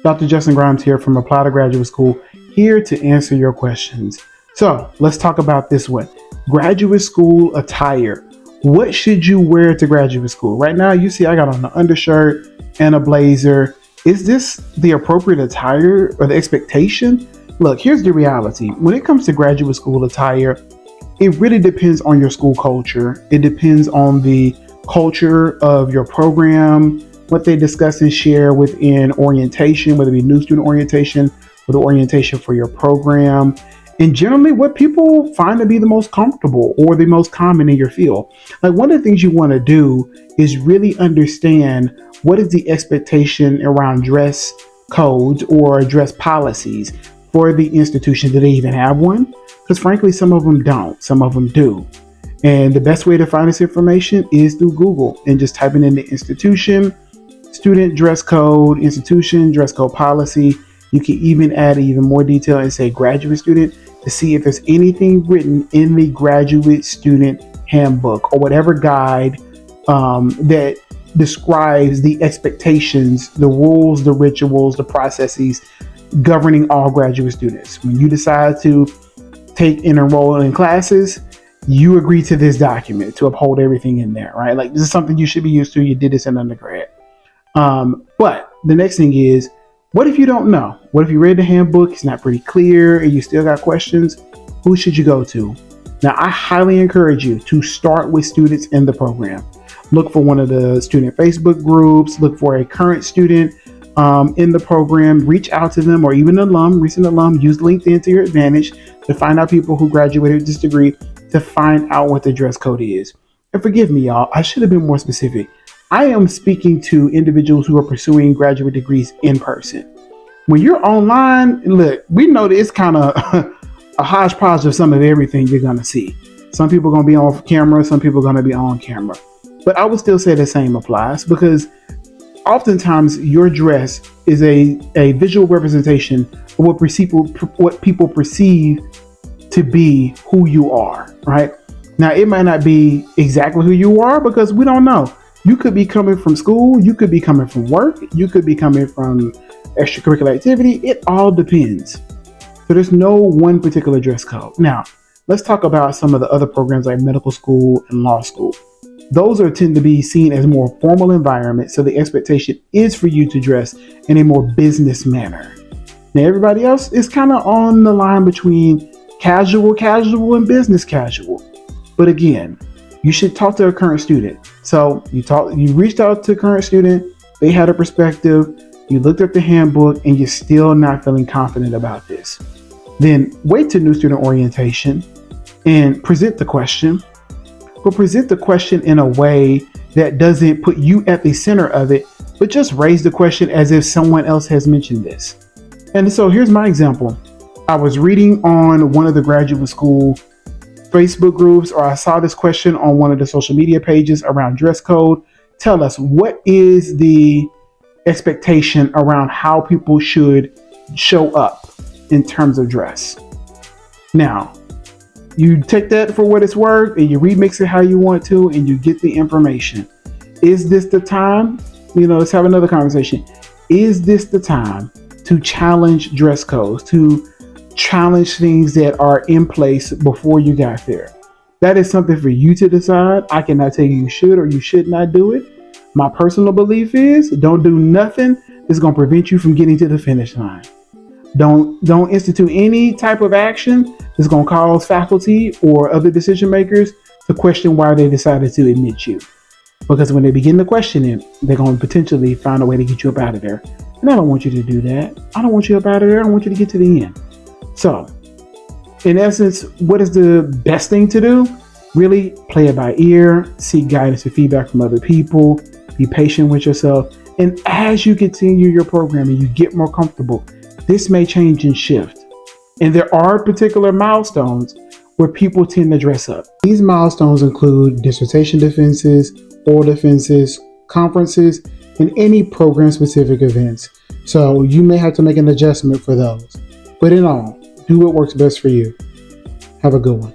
Dr. Justin Grimes here from Apply to Graduate School, here to answer your questions. So let's talk about this one. Graduate school attire. What should you wear to graduate school? Right now, you see I got on an undershirt and a blazer. Is this the appropriate attire or the expectation? Look, here's the reality. When it comes to graduate school attire, it really depends on your school culture. It depends on the culture of your program, what they discuss and share within orientation, whether it be new student orientation or the orientation for your program, and generally what people find to be the most comfortable or the most common in your field. Like, one of the things you want to do is really understand what is the expectation around dress codes or dress policies for the institution. Do they even have one? Because frankly, some of them don't, some of them do. And the best way to find this information is through Google and just typing in the institution, student dress code, institution dress code policy. You can even add even more detail and say graduate student to see if there's anything written in the graduate student handbook or whatever guide that describes the expectations, the rules, the rituals, the processes governing all graduate students. When you decide to take and enroll in classes, you agree to this document to uphold everything in there, right? Like, this is something you should be used to. You did this in undergrad. But the next thing is, what if you don't know? What if you read the handbook, it's not pretty clear, and you still got questions? Who should you go to? Now, I highly encourage you to start with students in the program. Look for one of the student Facebook groups, look for a current student in the program, reach out to them, or even an alum, recent alum. Use LinkedIn to your advantage to find out people who graduated with this degree, to find out what the dress code is. And forgive me, y'all, I should have been more specific. I am speaking to individuals who are pursuing graduate degrees in person. When you're online, look, we know that it's kind of a hodgepodge of some of everything you're going to see. Some people are going to be off camera, some people are going to be on camera. But I would still say the same applies, because oftentimes your dress is a visual representation of what people perceive to be who you are, right? Now, it might not be exactly who you are because we don't know. You could be coming from school, you could be coming from work, you could be coming from extracurricular activity. It all depends. So there's no one particular dress code. Now, let's talk about some of the other programs like medical school and law school. Those tend to be seen as more formal environments, so the expectation is for you to dress in a more business manner. Now, everybody else is kind of on the line between casual and business casual. But again, you should talk to a current student. So you reached out to a current student, they had a perspective, you looked at the handbook, and you're still not feeling confident about this. Then wait to new student orientation and present the question, but present the question in a way that doesn't put you at the center of it, but just raise the question as if someone else has mentioned this. And so here's my example. I was reading on one of the graduate school Facebook groups, or I saw this question on one of the social media pages around dress code. Tell us, what is the expectation around how people should show up in terms of dress? Now, you take that for what it's worth and you remix it how you want to, and you get the information. Is this the time? Let's have another conversation. Is this the time to challenge dress codes, to challenge things that are in place before you got there? That is something for you to decide. I cannot tell you should or you should not do it. My personal belief is don't do nothing that's going to prevent you from getting to the finish line. Don't institute any type of action that's going to cause faculty or other decision makers to question why they decided to admit you. Because when they begin to question it, they're going to potentially find a way to get you up out of there. And I don't want you to do that. I don't want you up out of there. I want you to get to the end. So, in essence, what is the best thing to do? Really play it by ear, seek guidance and feedback from other people, be patient with yourself. And as you continue your program and you get more comfortable, this may change and shift. And there are particular milestones where people tend to dress up. These milestones include dissertation defenses, oral defenses, conferences, and any program-specific events. So you may have to make an adjustment for those. But in all, do what works best for you. Have a good one.